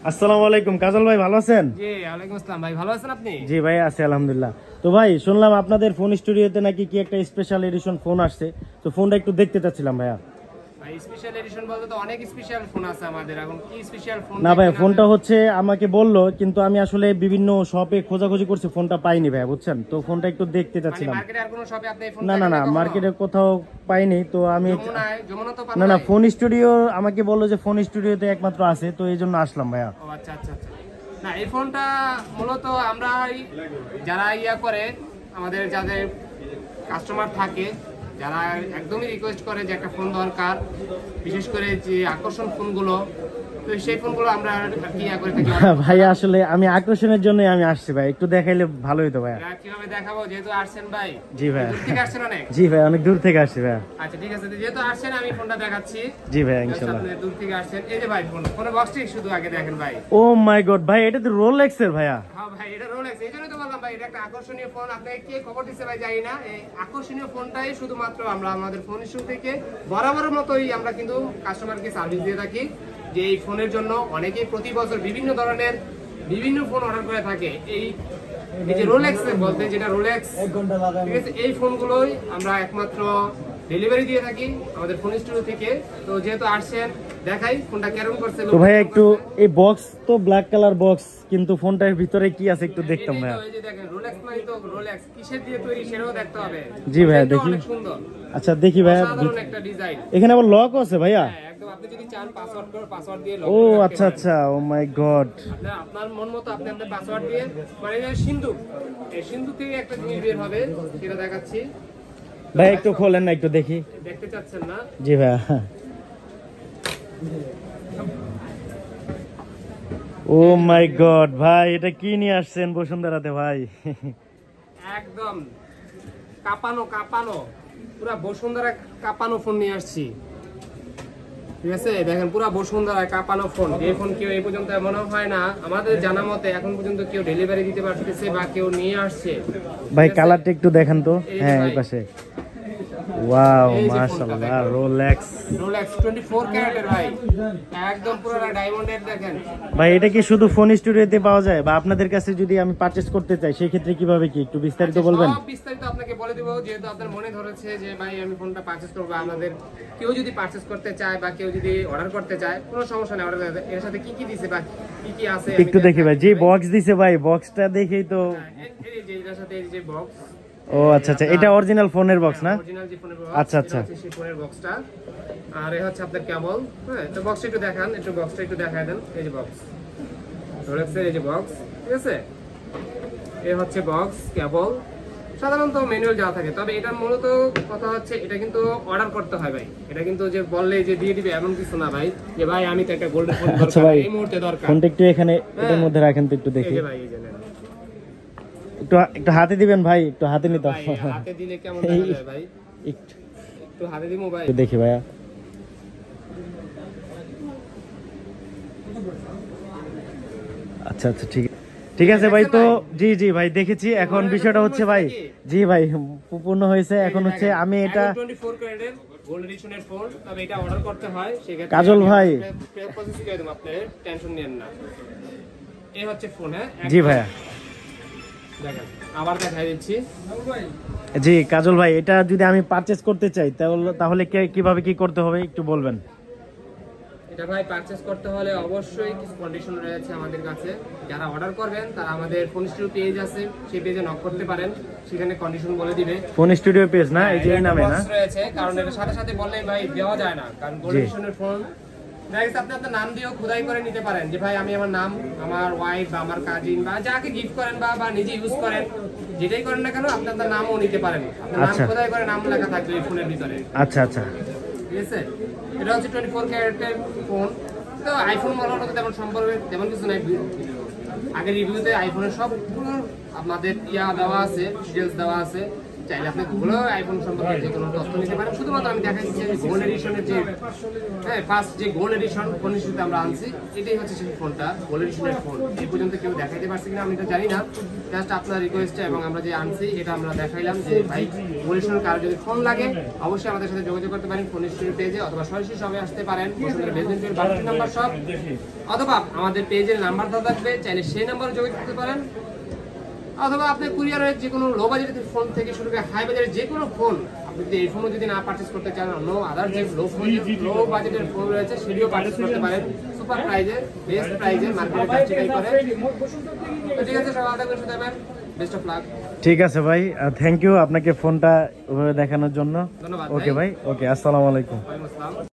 আসসালামু আলাইকুম কাজল ভাই, ভালো আছেন? জি ওয়ালাইকুম আসসালাম ভাই, ভালো আছেন আপনি? জি ভাই আছি আলহামদুলিল্লাহ। তো ভাই শুনলাম আপনাদের ফোন স্টুডিওতে নাকি কি একটা স্পেশাল এডিশন ফোন আসছে, তো ফোনটা একটু দেখতে চাচ্ছিলাম ভাইয়া। ভাই স্পেশাল এডিশন বলতে তো অনেক স্পেশাল ফোন আছে আমাদের, এখন কি স্পেশাল ফোন? না ভাই, ফোনটা হচ্ছে আমাকে বললো, কিন্তু আমি আসলে বিভিন্ন শপে খোঁজাখুঁজি করছি, ফোনটা পাইনি ভাই, বুঝছেন? তো ফোনটা একটু দেখতে চাচ্ছিলাম। মার্কেটে আর কোনো শপে আপনি ফোন না না না, মার্কেটে কোথাও পাইনি। তো আমি যমুনা তো না না, ফোন স্টুডিও আমাকে বললো যে ফোন স্টুডিওতে একমাত্র আছে, তো এই জন্য আসলাম ভাইয়া। ও আচ্ছা আচ্ছা আচ্ছা। না এই ফোনটা মূলত আমরা যারা করে আমাদের যাদের কাস্টমার থাকে, যারা একদমই রিকোয়েস্ট করে যে একটা ফোন দরকার, বিশেষ করে যে আকর্ষণ ফোনগুলো, তো সেই ফোনগুলো আমরা কি করে থাকি ভাই। আসলে আমি আকর্ষণের জন্য আমি আসছি ভাই, একটু দেখাইলে ভালো হতো ভাই। কিভাবে দেখাবো, যেহেতু আসছেন ভাই? জি ভাই, দূর থেকে আসছেন অনেক? জি ভাই, অনেক দূর থেকে আসছি ভাই। আচ্ছা ঠিক আছে, যেহেতু আসছেন আমি ফোনটা দেখাচ্ছি। জি ভাই ইনশাআল্লাহ। আপনি দূর থেকে আসছেন, এই যে ভাই ফোনের বক্সটি শুধু আগে দেখেন ভাই। ও মাই গড ভাই, এটা তো রোলেক্স এর ভাইয়া। হ্যাঁ ভাই, এটা রোলেক্স, এইজন্যই তো বললাম ভাই এটা একটা আকর্ষণীয় ফোন। আপনাকে কে খবর দিচ্ছে ভাই জানি না, এই আকর্ষণীয় ফোনটাই শুধুমাত্র আমরা আমাদের ফোন ইস্যু থেকে বরাবরের মতোই আমরা কিন্তু কাস্টমারকে সার্ভিস দিয়ে থাকি, যে এই ফোনের জন্য অনেকেই প্রতি বছর বিভিন্ন ধরনের বিভিন্ন ফোন অর্ডার করে থাকে। এই যে রোলেক্স বলতে, যেটা রোলেক্স, ঠিক আছে, এই ফোনগুলোই আমরা একমাত্র ডেলিভারি দিয়ে থাকি আমাদের ফোন স্টুডিও থেকে। তো যেহেতু আসছেন দেখাই ফোনটা কেমন করছে। তো ভাই একটু এই বক্স তো ব্ল্যাক কালার বক্স, কিন্তু ফোনটার ভিতরে কি আছে একটু দেখতাম ভাই। এই যে দেখেন রোলেক্স মানে তো রোলেক্স কিসের দিয়ে তৈরি সেটাও দেখতে হবে। জি ভাই দেখি। অনেক সুন্দর। আচ্ছা দেখি ভাই, সাধারণ একটা ডিজাইন। এখানে আবার লক আছে ভাইয়া? হ্যাঁ একদম, আপনি যদি চান পাসওয়ার্ড দিয়ে লক। ও আচ্ছা আচ্ছা, ও মাই গড। আপনার মন মতো আপনি আপনার পাসওয়ার্ড দিয়ে, মানে সিন্ধুক, এই সিন্ধুক থেকে একটা জিনিস বের হবে, সেটা দেখাচ্ছি ভাই। একটু খোলেন না, একটু দেখি। দেখতে চাচ্ছেন না? জি ভাইয়া। ও মাই গড ভাই, এটা কি নিয়ে আসছেন বসুন্ধরাতে ভাই? একদম কাঁপানো কাঁপানো, পুরা বসুন্ধরা কাঁপানো ফোন নিয়ে আসছি, ঠিক আছে? দেখেন পুরা বসুন্ধরা কাঁপানো ফোন। এই ফোন কেউ এই পর্যন্ত এমন হয় না আমাদের জানা মতে এখন পর্যন্ত কেউ ডেলিভারি দিতে পারতেছে বা কেউ নিয়ে আসছে। ভাই কালারটা একটু দেখেন তো। হ্যাঁ এই পাশে। ওয়াও মাশাআল্লাহ, রোলেক্স 24 ক্যারেটের ভাই, একদম পুরো ডায়মন্ডের। দেখেন ভাই, এটা কি শুধু ফোন স্টুডিওতে পাওয়া যায়, বা আপনাদের কাছে যদি আমি পারচেজ করতে চাই সেই ক্ষেত্রে কিভাবে কি একটু বিস্তারিত বলবেন? সব বিস্তারিত আপনাকে বলে দেব, যেহেতু আপনার মনে ধরেছে যে ভাই আমি ফোনটা পারচেজ করব। আমাদের কেউ যদি পারচেজ করতে চায় বা কেউ যদি অর্ডার করতে চায়, কোনো সমস্যা নেই। অর্ডার এর সাথে কি কি দিছে বা কি কি আছে একটু দেখি ভাই। যে বক্স দিছে ভাই, বক্সটা দেখেই তো। এই যে এর সাথে এই যে বক্স। ও আচ্ছা আচ্ছা, এটা অরিজিনাল ফোনের বক্স না? অরিজিনাল যে ফোনের বক্স। আচ্ছা আচ্ছা, সেই ফোনের বক্সটা। আর এই হচ্ছে আপনার কেবল। হ্যাঁ, তো বক্সটা একটু দেখান, একটু বক্সটা একটু দেখায় দেন। এই যে বক্স, রোলেক্সের এই যে বক্স, ঠিক আছে? এই হচ্ছে বক্স, কেবল, সাধারণত ম্যানুয়াল যা থাকে। তবে এটার মূলত কথা হচ্ছে এটা কিন্তু অর্ডার করতে হয় ভাই। এটা কিন্তু যে বললে যে দিয়ে দিবে এমন কিছু না ভাই, যে ভাই আমি তো একটা গোল্ডেন ফোন দরকার এই মুহূর্তে দরকার। ফোনটা একটু এখানে এর মধ্যে রাখেন তো, একটু দেখি। এই যে ভাই, এই যে নেন। একটু হাতে দিবেন ভাই, একটু হাতে নিতে হবে। হাতে দিলে কেমন দেখা যায় ভাই? একটু হাতে দিমু ভাই, দেখি ভাইয়া। আচ্ছা আচ্ছা ঠিক আছে ভাই। তো জি জি ভাই দেখেছি। এখন বিষয়টা হচ্ছে ভাই, জি ভাই পূর্ণ হয়েছে। এখন হচ্ছে আমি এটা 24 ক্যারেটের গোল্ড এডিশনের ফোন, তবে এটা অর্ডার করতে হয়। সেক্ষেত্রে কাজল ভাই প্রসেস করে দেব, আপনি টেনশন নেন না। এই হচ্ছে ফোন। হ্যাঁ জি ভাইয়া, দেখেন আবার দেখাই দিচ্ছি। জি কাজল ভাই, এটা যদি আমি পারচেজ করতে চাই তাহলে কিভাবে কি করতে হবে একটু বলবেন? এটা ভাই পারচেজ করতে হলে অবশ্যই কিছু কন্ডিশন রয়েছে আমাদের কাছে। যারা অর্ডার করবেন তারা আমাদের ফোন স্টুডিও পেজ আছে, সেই পেজে নক করতে পারেন, সেখানে কন্ডিশন বলে দিবে। ফোন স্টুডিও পেজ না, এই যে এই নামে না রয়েছে, কারণ এর সাথে সাথে বললে ভাই দেওয়া যায় না, কারণ গোল্ড এডিশনের ফোন আপনি আপনার নাম দিয়েও খোদাই করে নিতে পারেন, যে ভাই আমি আমার নাম, আমার ওয়াইফ বা আমার কাজিন বা যাকে গিফট করেন বা নিজে ইউজ করেন, যেটাই করেন না কেন আপনি আপনার নামও নিতে পারেন। আপনার নাম খোদাই করে নাম লেখা থাকবে এই ফোনের ভিতরে। আচ্ছা আচ্ছা, ঠিক আছে? এটা হচ্ছে 24 ক্যারেটের ফোন। তো আইফোন বলার মতো তেমন সম্পর্কে তেমন কিছু নাই। আগের রিভিউতে আইফোনের সবগুলো আমাদের দেওয়া আছে, ডিটেলস দেওয়া আছে। চাইলে আপনি গুগলেও আইফোন সম্পর্কে যে কোনো তথ্য নিতে পারেন। শুধুমাত্র আমি দেখা দিচ্ছি যে গোল্ড এডিশনের যে ফার্স্ট যে গোল্ড এডিশন ফোন ইস্যুতে আমরা আনছি, এটাই হচ্ছে সেই ফোনটা, গোল্ড এডিশনের ফোন। এই পর্যন্ত কেউ দেখাইতে পারছে কিনা আমি তো জানি না, জাস্ট আপনার রিকোয়েস্টে এবং আমরা যে আনছি এটা আমরা দেখাইলাম যে ভাই গোল্ড এডিশনের কারো যদি ফোন লাগে অবশ্যই আমাদের সাথে যোগাযোগ করতে পারেন ফোন ইস্যুর পেজে, অথবা সরাসরি শপে আসতে পারেন, বসুন্ধরা বেসমেন্টের 12 নাম্বার শপ, অথবা আমাদের পেজের নাম্বার দেওয়া থাকবে, চাইলে সেই নাম্বারে যোগাযোগ করতে পারেন, অথবা আপনি কুরিয়ারের যে কোনো লো বাজেটের ফোন থেকে শুরু করে হাই বাজেটের যে কোনো ফোন আপনি যদি এই ফোনও যদি না পারচেস করতে চান, অন্য আদার যে লো বাজেটের ফোন রয়েছে সেটিও পারচেস করতে পারেন সুপার প্রাইজে, বেস্ট প্রাইজে, মার্কেটে জাস্টিফাই করে। তো ঠিক আছে, সবাই থাকবেন, সুস্থ থাকবেন, বেস্ট অফ লাক। ঠিক আছে ভাই, থ্যাংক ইউ আপনাকে ফোনটা ওভাবে দেখানোর জন্য। ধন্যবাদ। ওকে ভাই, ওকে, আসসালামু আলাইকুম। ওয়ালাইকুম আসসালাম।